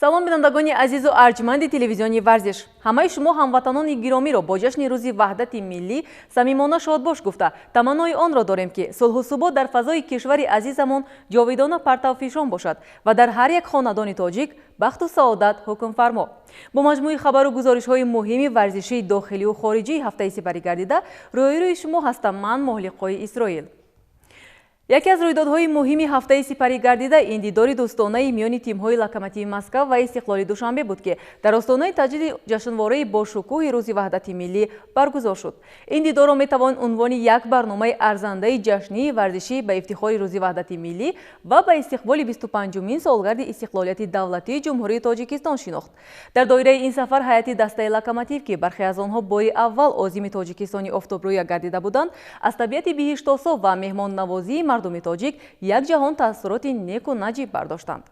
салом бинандагони азизу арҷманди телевизиони варзиш. Ҳамаи шумо ҳамватанони гиромиро бо ҷашни рӯзи ваҳдати миллӣ самимона шодбош гуфта таманнои онро дорем ки сулҳу субот дар фазои кишвари азизамон ҷовидона партавфишон бошад ва дар ҳар як хонадони тоҷик бахту саодат ҳукмфармо. бо маҷмӯи хабару гузоришҳои муҳими варзишии дохилию хориҷии ҳафтаи сипарӣ гардида рӯи шумо ҳастам ман Моҳлиқои Исроил. яке аз рӯйдодҳои муҳими ҳафтаи сипарӣ гардида ин дидори дӯстонаи миёни тимҳои Локомотив Москва ва Истиқлоли Душанбе буд ки дар остонаи таҷдиди ҷашнвораи бошукӯҳи рӯзи ваҳдати миллӣ баргузор шуд. ин дидорро метавон унвони як барномаи арзандаи ҷашнии варзишӣ ба ифтихори рӯзи ваҳдати миллӣ ва ба истиқболи 25-умин солгарди истиқлолияти давлатии ҷумҳурии Тоҷикистон шинохт. дар доираи ин сафар ҳайати дастаи Локомотив ки бархе аз онҳо бори аввал озими Тоҷикистони офтобрӯя гардида буданд аз табиати биҳиштособ ва меҳмоннавозии мардуми тоҷик якҷаҳон таассуроти неку наҷиб бардоштанд.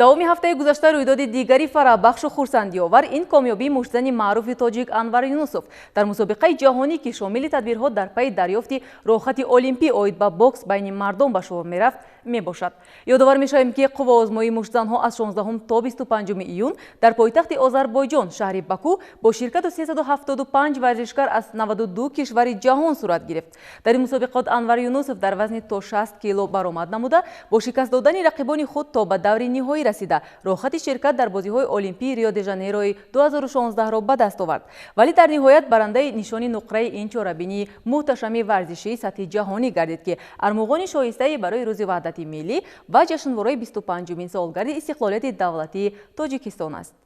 давоми ҳафтаи гузашта рӯйдоди дигари фарахбахшу хурсандиовар ин комёбии муштзани маъруфи тоҷик Анвар Юнусов дар мусобиқаи ҷаҳонӣ ки шомили тадбирҳо дар пайи дарёфти роҳхати олимпӣ оид ба бокс байни мардон ба шумор мерафт мебошад. ёдовар мешавем ки қуввоозмоии муштзанҳо аз 16 то 25 июн дар пойтахти Озарбойҷон шаҳри Баку бо ширкату 375 варзишкар аз 92 кишвари ҷаҳон сурат гирифт. дар ин мусобиқот Анвар Юнусов дар вазни то 60 кило баромад намуда бо шикаст додани рақибони худ то ба даври ниҳоӣ расида роҳхати ширкат дар бозиҳои олимпии Рио-де-Жанейрои 2016-ро ба даст овард. вале дар ниҳоят барандаи нишони нуқраи ин чорабинии муҳташами варзишии сатҳи ҷаҳонӣ гардид ки армуғони шоистаи барои рӯзи ваҳдати миллӣ ва ҷашнвораи 25-умин солгарди истиқлолияти давлатии Тоҷикистон аст.